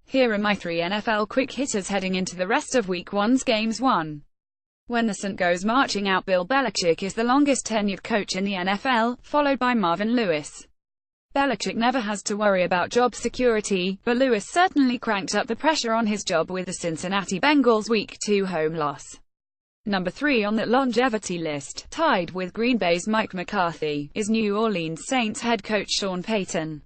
Here are my 3 NFL quick hitters heading into the rest of Week 1's games. 1. When the St. goes marching out, Bill Belichick is the longest tenured coach in the NFL, followed by Marvin Lewis. Belichick never has to worry about job security, but Lewis certainly cranked up the pressure on his job with the Cincinnati Bengals' Week 2 home loss. Number 3 on that longevity list, tied with Green Bay's Mike McCarthy, is New Orleans Saints head coach Sean Payton.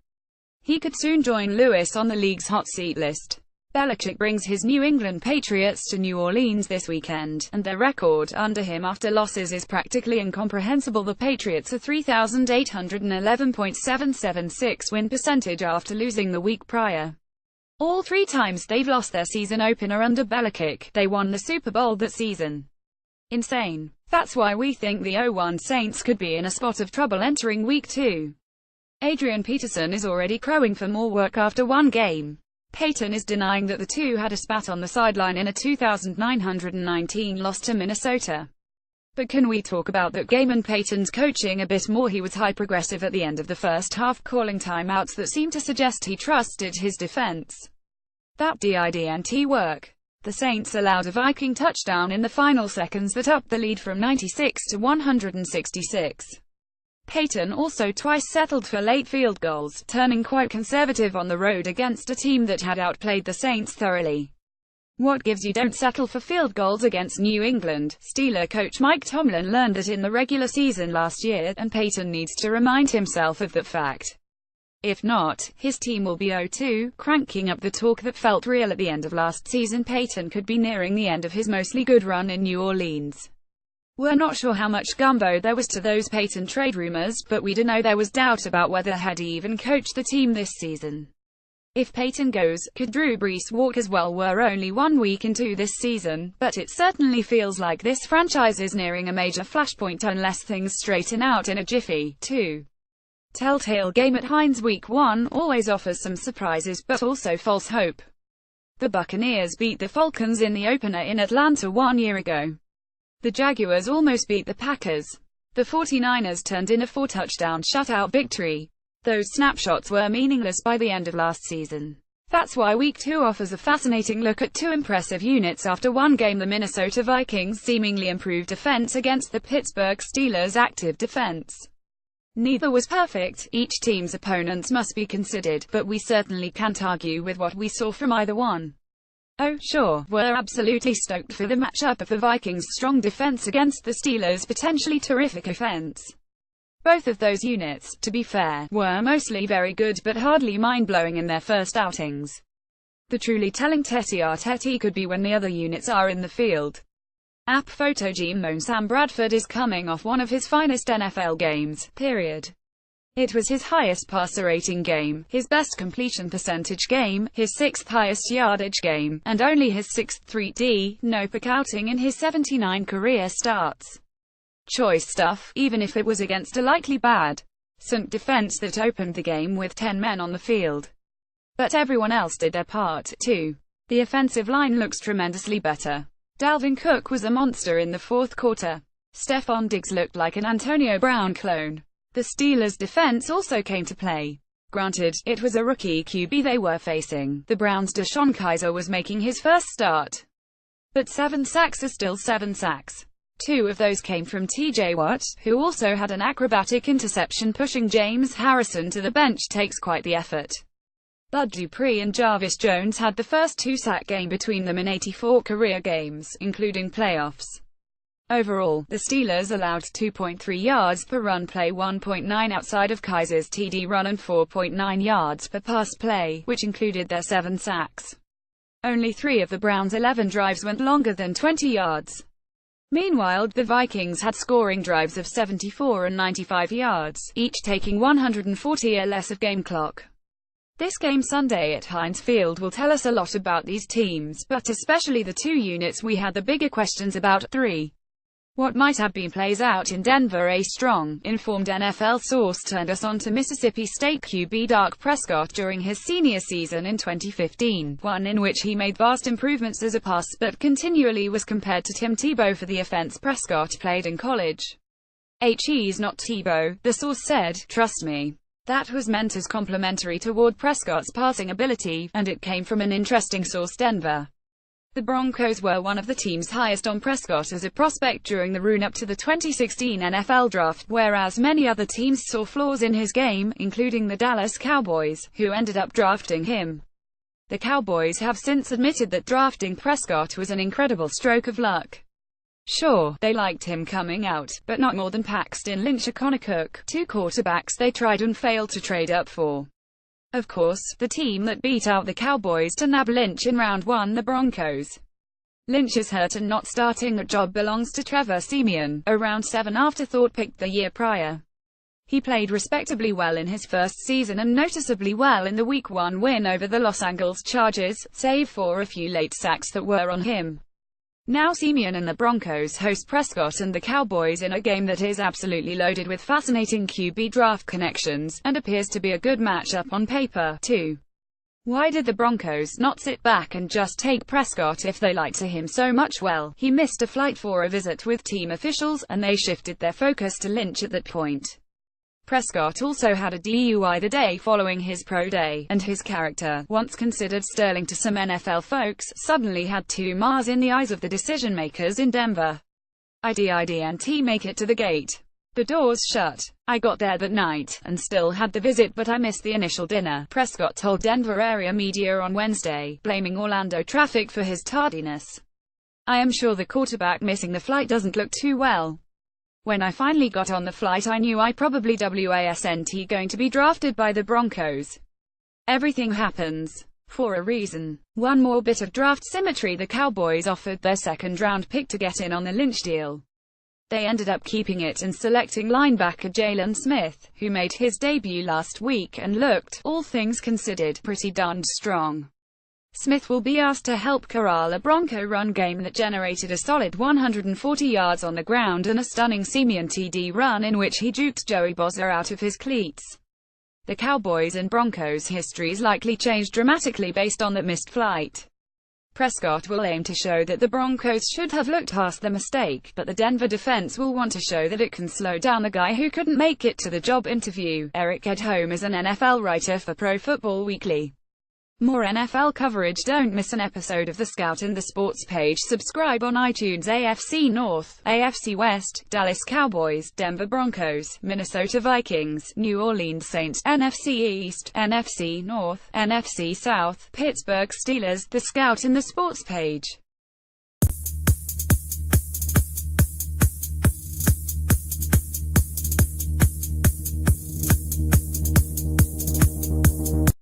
He could soon join Lewis on the league's hot seat list. Belichick brings his New England Patriots to New Orleans this weekend, and their record under him after losses is practically incomprehensible. The Patriots are 3,811.776 win percentage after losing the week prior. All 3 times they've lost their season opener under Belichick, they won the Super Bowl that season. Insane. That's why we think the 0-1 Saints could be in a spot of trouble entering Week 2. Adrian Peterson is already crowing for more work after one game. Payton is denying that the two had a spat on the sideline in a 2,919 loss to Minnesota. But can we talk about that game and Payton's coaching a bit more? He was hyper-aggressive at the end of the first half, calling timeouts that seemed to suggest he trusted his defense. That didn't work. The Saints allowed a Viking touchdown in the final seconds that upped the lead from 96 to 166. Payton also twice settled for late field goals, turning quite conservative on the road against a team that had outplayed the Saints thoroughly. What gives you don't settle for field goals against New England? Steeler coach Mike Tomlin learned that in the regular season last year, and Payton needs to remind himself of that fact. If not, his team will be 0-2, cranking up the talk that felt real at the end of last season. Payton could be nearing the end of his mostly good run in New Orleans. We're not sure how much gumbo there was to those Payton trade rumors, but we do know there was doubt about whether he'd even coached the team this season. If Payton goes, could Drew Brees walk as well? We're only 1 week into this season, but it certainly feels like this franchise is nearing a major flashpoint unless things straighten out in a jiffy. 2. Telltale game at Heinz. Week 1 always offers some surprises, but also false hope. The Buccaneers beat the Falcons in the opener in Atlanta 1 year ago. The Jaguars almost beat the Packers. The 49ers turned in a 4-touchdown shutout victory. Those snapshots were meaningless by the end of last season. That's why Week 2 offers a fascinating look at 2 impressive units after one game: the Minnesota Vikings' seemingly improved defense against the Pittsburgh Steelers' active defense. Neither was perfect, each team's opponents must be considered, but we certainly can't argue with what we saw from either one. Oh, sure, we're absolutely stoked for the matchup of the Vikings' strong defense against the Steelers' potentially terrific offense. Both of those units, to be fair, were mostly very good but hardly mind-blowing in their first outings. The truly telling tete-a-tete could be when the other units are in the field. App photo Gene Sam Bradford is coming off one of his finest NFL games, period. It was his highest passer rating game, his best completion percentage game, his 6th highest yardage game, and only his 6th 3D, no pick outing in his 79 career starts. Choice stuff, even if it was against a likely bad St. defense that opened the game with 10 men on the field. But everyone else did their part, too. The offensive line looks tremendously better. Dalvin Cook was a monster in the fourth quarter. Stephon Diggs looked like an Antonio Brown clone. The Steelers' defense also came to play. Granted, it was a rookie QB they were facing. The Browns' DeShone Kizer was making his first start. But 7 sacks are still 7 sacks. 2 of those came from TJ Watt, who also had an acrobatic interception. Pushing James Harrison to the bench takes quite the effort. Bud Dupree and Jarvis Jones had the first 2-sack game between them in 84 career games, including playoffs. Overall, the Steelers allowed 2.3 yards per run play, 1.9 outside of Kizer's TD run, and 4.9 yards per pass play, which included their 7 sacks. Only 3 of the Browns' 11 drives went longer than 20 yards. Meanwhile, the Vikings had scoring drives of 74 and 95 yards, each taking 140 or less of game clock. This game Sunday at Heinz Field will tell us a lot about these teams, but especially the 2 units we had the bigger questions about. 3. What might have been plays out in Denver? A strong, informed NFL source turned us on to Mississippi State QB Dak Prescott during his senior season in 2015, one in which he made vast improvements as a passer but continually was compared to Tim Tebow for the offense Prescott played in college. He's not Tebow, the source said, trust me. that was meant as complimentary toward Prescott's passing ability, and it came from an interesting source: Denver. The Broncos were one of the teams highest on Prescott as a prospect during the run-up to the 2016 NFL Draft, whereas many other teams saw flaws in his game, including the Dallas Cowboys, who ended up drafting him. The Cowboys have since admitted that drafting Prescott was an incredible stroke of luck. Sure, they liked him coming out, but not more than Paxton Lynch or Connor Cook, two quarterbacks they tried and failed to trade up for. Of course, the team that beat out the Cowboys to nab Lynch in round 1, the Broncos. Lynch is hurt and not starting. That job belongs to Trevor Siemian, a round 7 afterthought picked the year prior. He played respectably well in his first season and noticeably well in the Week 1 win over the Los Angeles Chargers, save for a few late sacks that were on him. Now Siemian and the Broncos host Prescott and the Cowboys in a game that is absolutely loaded with fascinating QB draft connections, and appears to be a good matchup on paper, too. Why did the Broncos not sit back and just take Prescott if they liked him so much? Well, he missed a flight for a visit with team officials, and they shifted their focus to Lynch at that point. Prescott also had a DUI the day following his pro day, and his character, once considered sterling to some NFL folks, suddenly had 2 Mars in the eyes of the decision-makers in Denver. I didn't make it to the gate. The doors shut. I got there that night, and still had the visit, but I missed the initial dinner, Prescott told Denver area media on Wednesday, blaming Orlando traffic for his tardiness. I am sure the quarterback missing the flight doesn't look too well. When I finally got on the flight I knew I probably wasn't going to be drafted by the Broncos. Everything happens for a reason. One more bit of draft symmetry: the Cowboys offered their second-round pick to get in on the Lynch deal. They ended up keeping it and selecting linebacker Jalen Smith, who made his debut last week and looked, all things considered, pretty darned strong. Smith will be asked to help corral a Bronco run game that generated a solid 140 yards on the ground and a stunning Siemian TD run in which he juked Joey Bosa out of his cleats. The Cowboys and Broncos' histories likely changed dramatically based on that missed flight. Prescott will aim to show that the Broncos should have looked past the mistake, but the Denver defense will want to show that it can slow down the guy who couldn't make it to the job interview. Eric Edholm is an NFL writer for Pro Football Weekly. More NFL coverage: don't miss an episode of The Scout and the Sports Page. Subscribe on iTunes. AFC North, AFC West, Dallas Cowboys, Denver Broncos, Minnesota Vikings, New Orleans Saints, NFC East, NFC North, NFC South, Pittsburgh Steelers. The Scout and the Sports Page.